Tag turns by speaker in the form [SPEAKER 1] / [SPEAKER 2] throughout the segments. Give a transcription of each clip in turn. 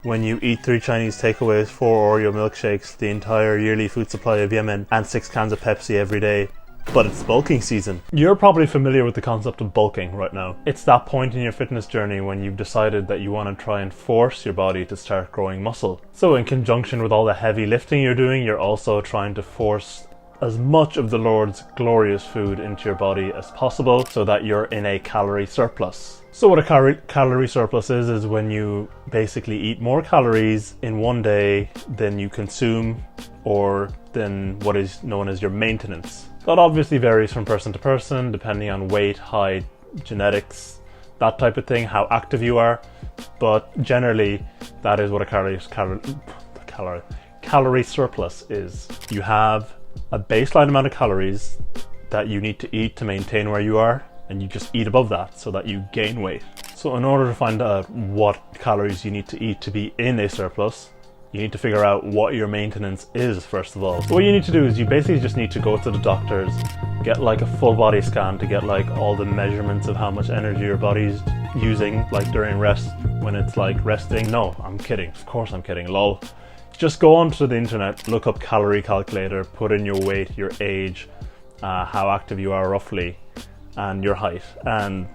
[SPEAKER 1] When you eat 3 Chinese takeaways, 4 Oreo milkshakes, the entire yearly food supply of Yemen, and 6 cans of Pepsi every day, but it's bulking season. You're probably familiar with the concept of bulking right now. It's that point in your fitness journey when you've decided that you want to try and force your body to start growing muscle. So in conjunction with all the heavy lifting you're doing, you're also trying to force as much of the Lord's glorious food into your body as possible so that you're in a calorie surplus. So what a calorie surplus is when you basically eat more calories in one day than you consume, or than what is known as your maintenance. That obviously varies from person to person, depending on weight, height, genetics, that type of thing, how active you are. But generally, that is what a calorie surplus is. You have a baseline amount of calories that you need to eat to maintain where you are, and you just eat above that so that you gain weight. So in order to find out what calories you need to eat to be in a surplus, you need to figure out what your maintenance is first of all. So what you need to do is you basically just need to go to the doctors, get like a full body scan to get like all the measurements of how much energy your body's using, like during rest, when it's like resting. No, I'm kidding. Of course I'm kidding, lol. Just go onto the internet, look up calorie calculator, put in your weight, your age, how active you are roughly, and your height, and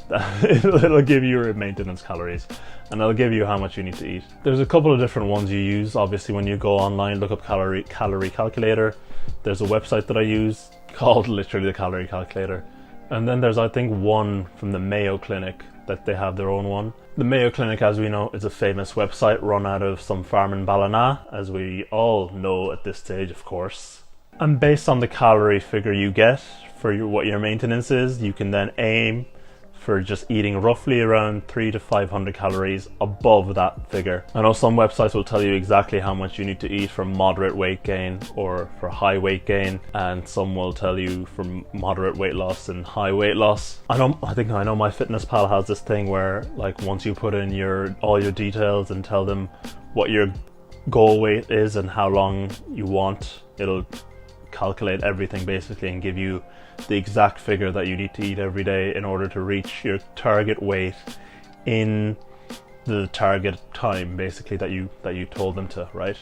[SPEAKER 1] it'll give you your maintenance calories, and it'll give you how much you need to eat. There's a couple of different ones you use. Obviously, when you go online, look up calorie calculator. There's a website that I use called literally the calorie calculator, and then there's I think one from the Mayo Clinic that they have their own one. The Mayo Clinic, as we know, is a famous website run out of some farm in Ballina, as we all know at this stage, of course. And based on the calorie figure you get for what your maintenance is, you can then aim for just eating roughly around 300 to 500 calories above that figure. I know some websites will tell you exactly how much you need to eat for moderate weight gain or for high weight gain, and some will tell you for moderate weight loss and high weight loss. I know MyFitnessPal has this thing where like once you put in all your details and tell them what your goal weight is and how long you want, it'll calculate everything basically and give you the exact figure that you need to eat every day in order to reach your target weight in the target time basically that you told them to, right?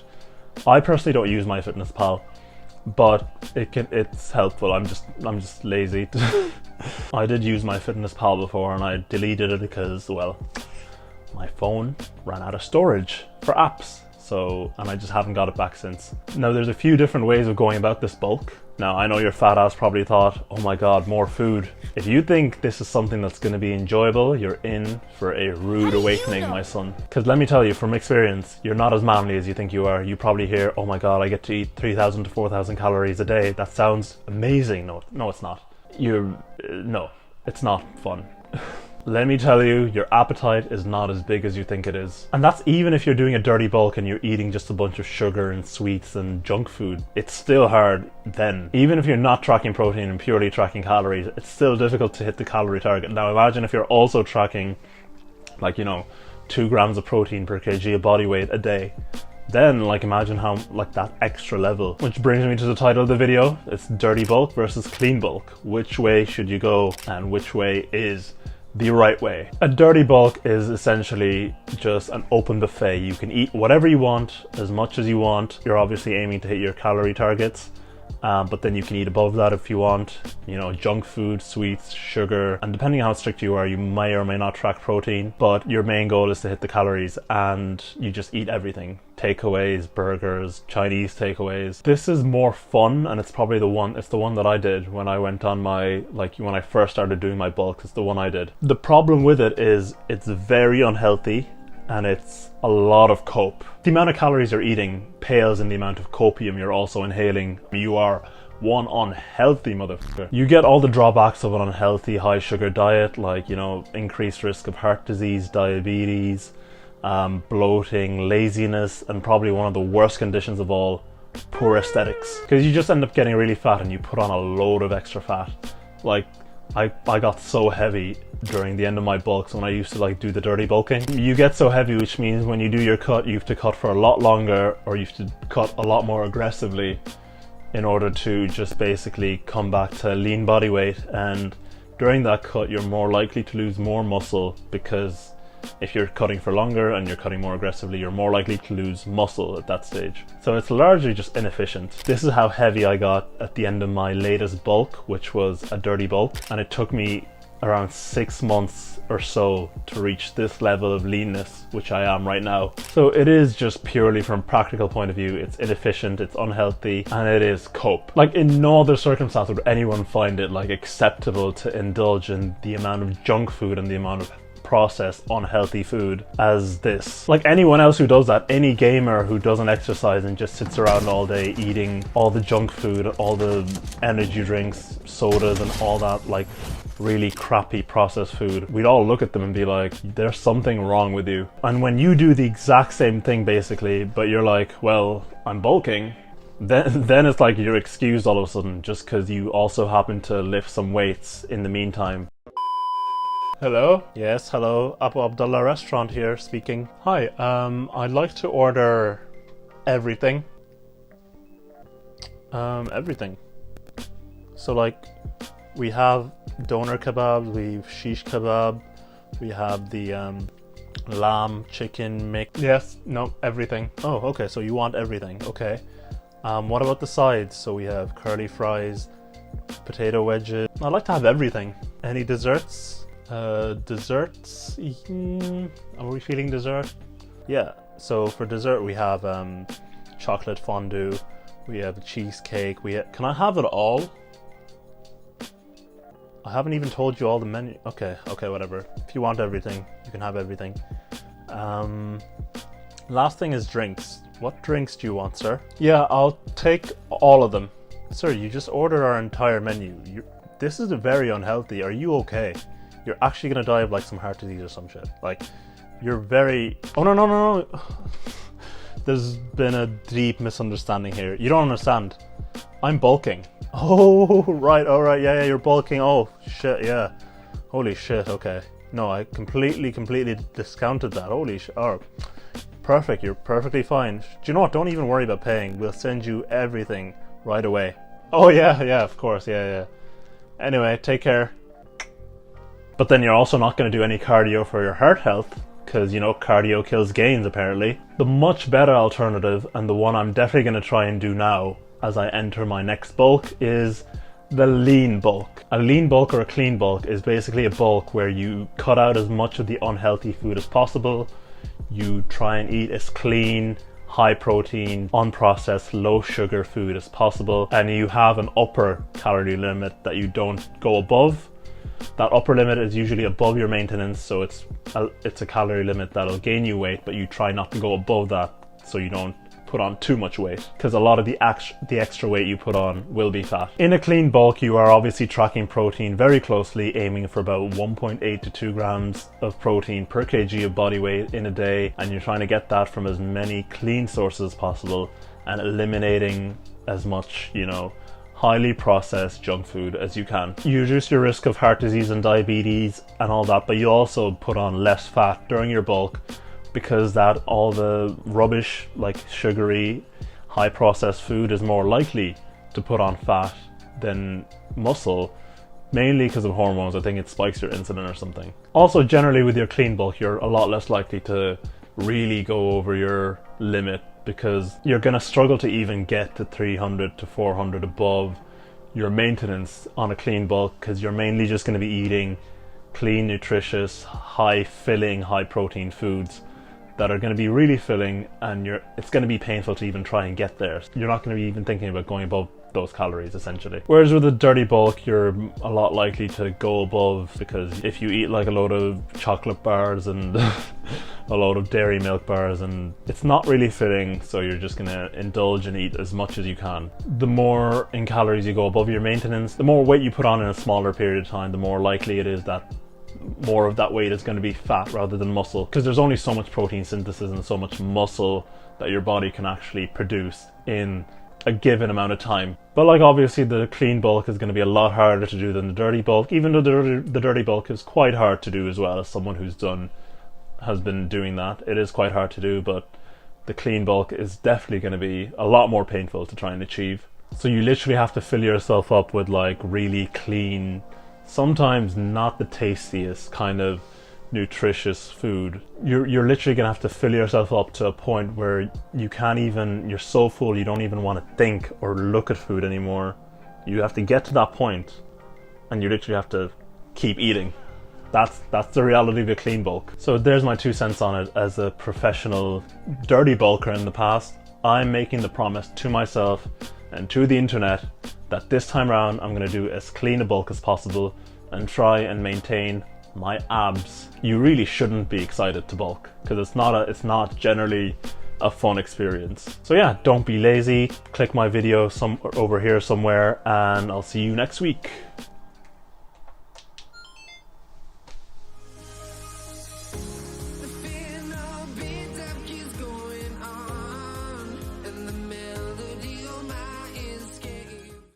[SPEAKER 1] I personally don't use MyFitnessPal, but it's helpful. I'm just lazy. I did use MyFitnessPal before and I deleted it because, well, my phone ran out of storage for apps. And I just haven't got it back since. Now there's a few different ways of going about this bulk. Now I know your fat ass probably thought, oh my god, more food. If you think this is something that's going to be enjoyable, you're in for a rude awakening, my son. Because let me tell you from experience, you're not as manly as you think you are. You probably hear, oh my god, I get to eat 3,000 to 4,000 calories a day. That sounds amazing. No, it's not. No, it's not fun. Let me tell you, your appetite is not as big as you think it is. And that's even if you're doing a dirty bulk and you're eating just a bunch of sugar and sweets and junk food. It's still hard then. Even if you're not tracking protein and purely tracking calories, it's still difficult to hit the calorie target. Now imagine if you're also tracking, 2 grams of protein per kg of body weight a day. Then imagine how that extra level. Which brings me to the title of the video. It's dirty bulk versus clean bulk. Which way should you go and which way is the right way? A dirty bulk is essentially just an open buffet. You can eat whatever you want, as much as you want. You're obviously aiming to hit your calorie targets, but then you can eat above that if you want. Junk food, sweets, sugar, and depending on how strict you are, you may or may not track protein, but your main goal is to hit the calories and you just eat everything. Takeaways, burgers, Chinese takeaways. This is more fun, and it's probably the one that I did when I went on when I first started doing my bulk. It's the one I did. The problem with it is it's very unhealthy and it's a lot of cope. The amount of calories you're eating pales in the amount of copium you're also inhaling. You are one unhealthy motherfucker. You get all the drawbacks of an unhealthy high sugar diet, increased risk of heart disease, diabetes, bloating, laziness, and probably one of the worst conditions of all, poor aesthetics. Because you just end up getting really fat and you put on a load of extra fat. I got so heavy during the end of my bulks when I used to do the dirty bulking. You get so heavy, which means when you do your cut, you have to cut for a lot longer, or you have to cut a lot more aggressively in order to just basically come back to lean body weight. And during that cut, you're more likely to lose more muscle because if you're cutting for longer and you're cutting more aggressively, you're more likely to lose muscle at that stage. So it's largely just inefficient. This is how heavy I got at the end of my latest bulk, which was a dirty bulk, and it took me around 6 months or so to reach this level of leanness, which I am right now. So it is just purely from a practical point of view, it's inefficient, it's unhealthy, and it is cope. Like, in no other circumstance would anyone find it like acceptable to indulge in the amount of junk food and the amount of processed unhealthy food as this. Like, anyone else who does that, any gamer who doesn't exercise and just sits around all day eating all the junk food, all the energy drinks, sodas and all that like really crappy processed food, we'd all look at them and be like, there's something wrong with you. And when you do the exact same thing basically, but you're like, well, I'm bulking, then it's like you're excused all of a sudden just because you also happen to lift some weights in the meantime. Hello? Yes, hello. Abu Abdullah Restaurant here speaking. Hi, I'd like to order everything. Everything. So like, we have doner kebabs, we've shish kebab, we have the lamb, chicken mix. Yes, no, everything. Oh, okay, so you want everything, okay. What about the sides? So we have curly fries, potato wedges. I'd like to have everything. Any desserts? Desserts? Are we feeling dessert? Yeah, so for dessert we have chocolate fondue, we have cheesecake, can I have it all? I haven't even told you all the menu. Okay, whatever. If you want everything, you can have everything. Last thing is drinks. What drinks do you want, sir? Yeah, I'll take all of them. Sir, you just ordered our entire menu. This is very unhealthy. Are you okay? You're actually gonna die of like some heart disease or some shit. Like, you're very... Oh, no. There's been a deep misunderstanding here. You don't understand. I'm bulking. Oh, right, alright, yeah, you're bulking. Oh, shit, yeah. Holy shit, okay. No, I completely discounted that. Holy shit. Oh, perfect, you're perfectly fine. Do you know what? Don't even worry about paying. We'll send you everything right away. Oh, yeah, of course, yeah. Anyway, take care. But then you're also not going to do any cardio for your heart health, because, you know, cardio kills gains, apparently. The much better alternative, and the one I'm definitely going to try and do now as I enter my next bulk, is the lean bulk. A lean bulk or a clean bulk is basically a bulk where you cut out as much of the unhealthy food as possible. You try and eat as clean, high protein, unprocessed, low sugar food as possible, and you have an upper calorie limit that you don't go above. That upper limit is usually above your maintenance, so it's a calorie limit that'll gain you weight, but you try not to go above that so you don't put on too much weight, because a lot of the extra weight you put on will be fat. In a clean bulk, you are obviously tracking protein very closely, aiming for about 1.8 to 2 grams of protein per kg of body weight in a day, and you're trying to get that from as many clean sources as possible and eliminating as much, you know, highly processed junk food as you can. You reduce your risk of heart disease and diabetes and all that, but you also put on less fat during your bulk, because that all the rubbish like sugary, high processed food is more likely to put on fat than muscle, mainly because of hormones. I think it spikes your insulin or something. Also, generally with your clean bulk, you're a lot less likely to really go over your limit, because you're going to struggle to even get to 300 to 400 above your maintenance on a clean bulk, because you're mainly just going to be eating clean, nutritious, high filling, high protein foods that are going to be really filling, and it's going to be painful to even try and get there. You're not going to be even thinking about going above those calories, essentially. Whereas with a dirty bulk, you're a lot likely to go above, because if you eat like a load of chocolate bars and a load of dairy milk bars, and it's not really filling, so you're just going to indulge and eat as much as you can. The more in calories you go above your maintenance, the more weight you put on in a smaller period of time, the more likely it is that more of that weight is going to be fat rather than muscle, because there's only so much protein synthesis and so much muscle that your body can actually produce in a given amount of time. But like, obviously the clean bulk is going to be a lot harder to do than the dirty bulk, even though the dirty bulk is quite hard to do as well. As someone who's has been doing that, it is quite hard to do, but the clean bulk is definitely going to be a lot more painful to try and achieve. So you literally have to fill yourself up with like really clean, sometimes not the tastiest kind of nutritious food. You're literally gonna have to fill yourself up to a point where you can't even, you're so full you don't even want to think or look at food anymore. You have to get to that point and you literally have to keep eating. That's the reality of a clean bulk. So there's my 2 cents on it. As a professional dirty bulker in the past, I'm making the promise to myself and to the internet that this time around I'm gonna do as clean a bulk as possible and try and maintain my abs. You really shouldn't be excited to bulk because it's not generally a fun experience. So yeah, don't be lazy. Click my video over here somewhere and I'll see you next week.